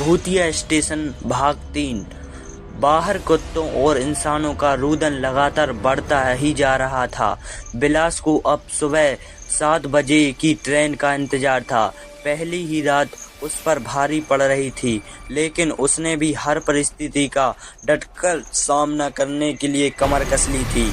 भूतिया स्टेशन भाग 3। बाहर कुत्तों और इंसानों का रुदन लगातार बढ़ता ही जा रहा था। बिलास को अब सुबह 7 बजे की ट्रेन का इंतजार था। पहली ही रात उस पर भारी पड़ रही थी, लेकिन उसने भी हर परिस्थिति का डटकर सामना करने के लिए कमर कस ली थी।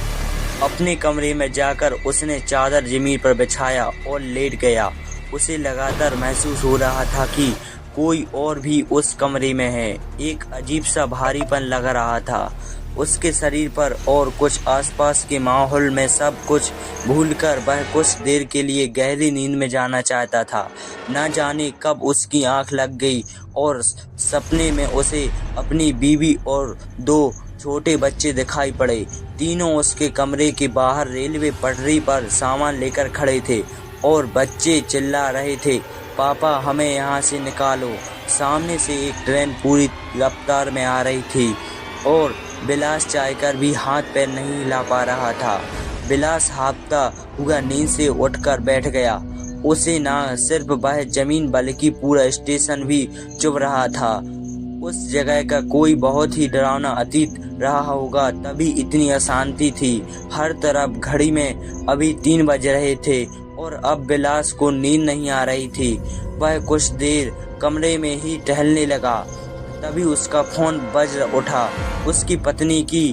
अपने कमरे में जाकर उसने चादर जमीन पर बिछाया और लेट गया। उसे लगातार महसूस हो रहा था कि कोई और भी उस कमरे में है। एक अजीब सा भारीपन लग रहा था उसके शरीर पर और कुछ आसपास के माहौल में। सब कुछ भूलकर वह कुछ देर के लिए गहरी नींद में जाना चाहता था। न जाने कब उसकी आंख लग गई और सपने में उसे अपनी बीवी और 2 छोटे बच्चे दिखाई पड़े। तीनों उसके कमरे के बाहर रेलवे पटरी पर सामान लेकर खड़े थे और बच्चे चिल्ला रहे थे, पापा हमें यहाँ से निकालो। सामने से एक ट्रेन पूरी रफ्तार में आ रही थी और बिलास चाहकर भी हाथ पैर नहीं हिला पा रहा था। बिलास हांफता हुआ नींद से उठकर बैठ गया। उसे न सिर्फ वह जमीन बल्कि पूरा स्टेशन भी चुभ रहा था। उस जगह का कोई बहुत ही डरावना अतीत रहा होगा, तभी इतनी अशांति थी। हर तरफ घड़ी में अभी 3 बज रहे थे और अब बिलास को नींद नहीं आ रही थी। वह कुछ देर कमरे में ही टहलने लगा, तभी उसका फोन बज उठा। उसकी पत्नी की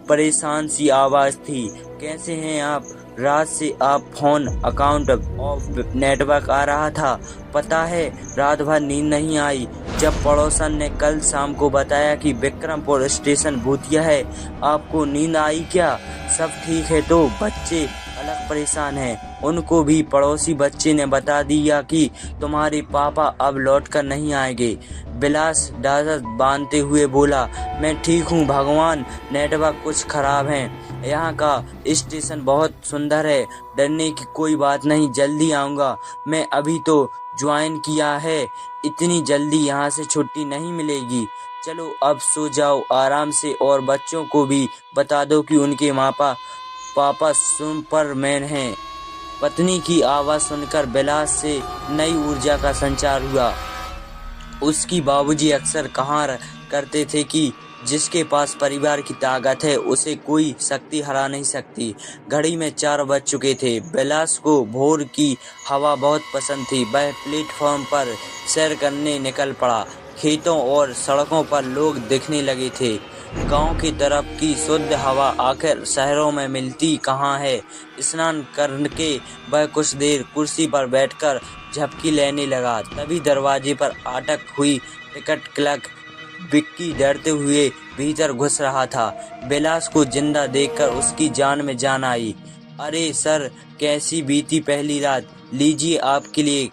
परेशान सी आवाज़ थी, कैसे हैं आप? रात से आप फोन अकाउंट ऑफ नेटवर्क आ रहा था। पता है रात भर नींद नहीं आई। जब पड़ोसन ने कल शाम को बताया कि विक्रमपुर स्टेशन भूतिया है, आपको नींद आई क्या? सब ठीक है तो बच्चे अलग परेशान हैं। उनको भी पड़ोसी बच्चे ने बता दिया कि तुम्हारे पापा अब लौट कर नहीं आएंगे। बिलास डांट बांधते हुए बोला, मैं ठीक हूँ भगवान, नेटवर्क कुछ खराब है। यहाँ का स्टेशन बहुत सुंदर है, डरने की कोई बात नहीं, जल्दी आऊँगा। मैं अभी तो ज्वाइन किया है, इतनी जल्दी यहाँ से छुट्टी नहीं मिलेगी। चलो अब सो जाओ आराम से और बच्चों को भी बता दो कि उनके पापा सुपरमैन हैं। पत्नी की आवाज़ सुनकर बिलास से नई ऊर्जा का संचार हुआ। उसकी बाबूजी अक्सर कहा करते थे कि जिसके पास परिवार की ताकत है उसे कोई शक्ति हरा नहीं सकती। घड़ी में 4 बज चुके थे। बिलास को भोर की हवा बहुत पसंद थी। वह प्लेटफॉर्म पर सैर करने निकल पड़ा। खेतों और सड़कों पर लोग दिखने लगे थे। गांव की तरफ की शुद्ध हवा आखिर शहरों में मिलती कहाँ है। स्नान करके वह कुछ देर कुर्सी पर बैठकर झपकी लेने लगा। तभी दरवाजे पर अटक हुई टिकट क्लर्क विक्की डरते हुए भीतर घुस रहा था। बिलास को जिंदा देखकर उसकी जान में जान आई। अरे सर, कैसी बीती पहली रात? लीजिए आपके लिए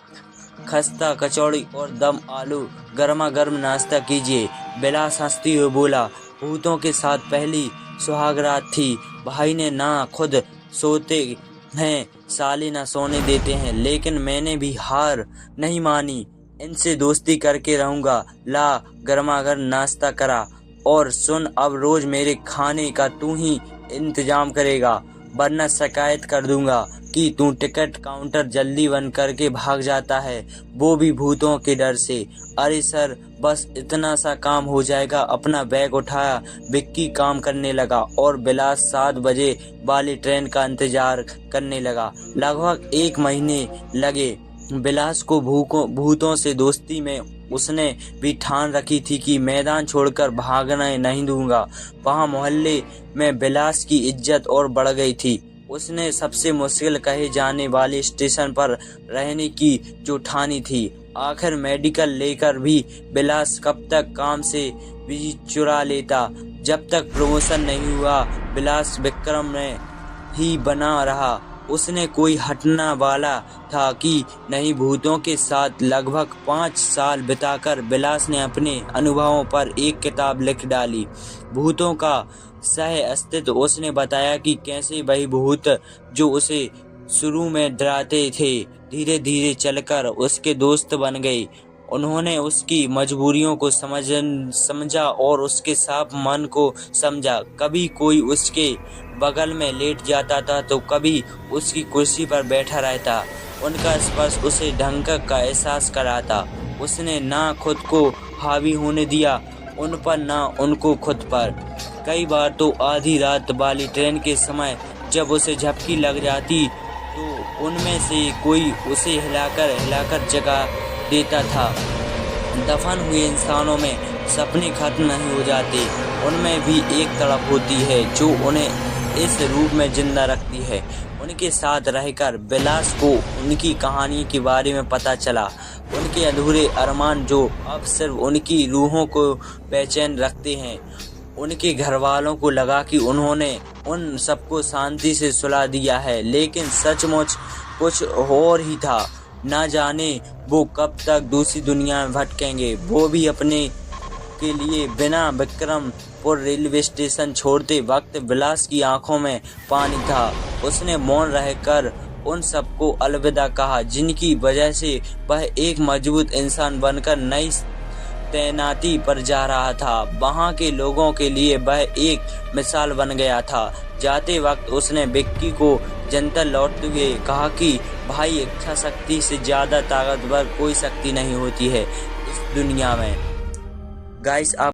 खस्ता कचौड़ी और दम आलू, गर्मा गर्म नाश्ता कीजिए। बिलास हंसते हुए बोला, भूतों के साथ पहली सुहाग रात थी। भाई ने ना खुद सोते हैं, साले ना सोने देते हैं, लेकिन मैंने भी हार नहीं मानी। इनसे दोस्ती करके रहूँगा। ला गर्मा-गर्म नाश्ता करा और सुन, अब रोज मेरे खाने का तू ही इंतजाम करेगा, वरना शिकायत कर दूंगा कि तू टिकट काउंटर जल्दी बंद करके भाग जाता है, वो भी भूतों के डर से। अरे सर, बस इतना सा काम हो जाएगा। अपना बैग उठाया, विक्की काम करने लगा और बिलास 7 बजे वाली ट्रेन का इंतजार करने लगा। लगभग 1 महीने लगे बिलास को भूतों से दोस्ती में। उसने भी ठान रखी थी कि मैदान छोड़कर भागने नहीं दूंगा। वहाँ मोहल्ले में बिलास की इज्जत और बढ़ गई थी। उसने सबसे मुश्किल कहे जाने वाले स्टेशन पर रहने की जो ठानी थी। आखिर मेडिकल लेकर भी बिलास कब तक काम से भी चुरा लेता। जब तक प्रमोशन नहीं हुआ बिलास विक्रम में ही बना रहा। उसने कोई हटना वाला था कि नहीं। भूतों के साथ लगभग 5 साल बिताकर बिलास ने अपने अनुभवों पर एक किताब लिख डाली, भूतों का सह अस्तित्व। उसने बताया कि कैसे वही भूत जो उसे शुरू में डराते थे धीरे धीरे चलकर उसके दोस्त बन गए। उन्होंने उसकी मजबूरियों को समझा और उसके साफ मन को समझा। कभी कोई उसके बगल में लेट जाता था तो कभी उसकी कुर्सी पर बैठा रहता। उनका स्पर्श उसे ढंग का एहसास कराता। उसने ना खुद को हावी होने दिया उन पर न उनको खुद पर। कई बार तो आधी रात वाली ट्रेन के समय जब उसे झपकी लग जाती तो उनमें से कोई उसे हिलाकर जगा देता था। दफन हुए इंसानों में सपने खत्म नहीं हो जाते, उनमें भी एक तड़प होती है जो उन्हें इस रूप में जिंदा रखती है। उनके साथ रहकर बिलास को उनकी कहानी के बारे में पता चला, उनके अधूरे अरमान जो अब सिर्फ उनकी रूहों को बेचैन रखते हैं। उनके घर वालों को लगा कि उन्होंने उन सबको शांति से सुला दिया है, लेकिन सचमुच कुछ और ही था। ना जाने वो कब तक दूसरी दुनिया में भटकेंगे। वो भी अपने के लिए बिना विक्रमपुर रेलवे स्टेशन छोड़ते वक्त बिलास की आंखों में पानी था। उसने मौन रहकर उन सबको अलविदा कहा, जिनकी वजह से वह एक मजबूत इंसान बनकर नई तैनाती पर जा रहा था। वहाँ के लोगों के लिए वह एक मिसाल बन गया था। जाते वक्त उसने विक्की को जनता लौटते हुए कहा कि भाई, इच्छा शक्ति से ज़्यादा ताकतवर कोई शक्ति नहीं होती है इस दुनिया में। गाइस, आप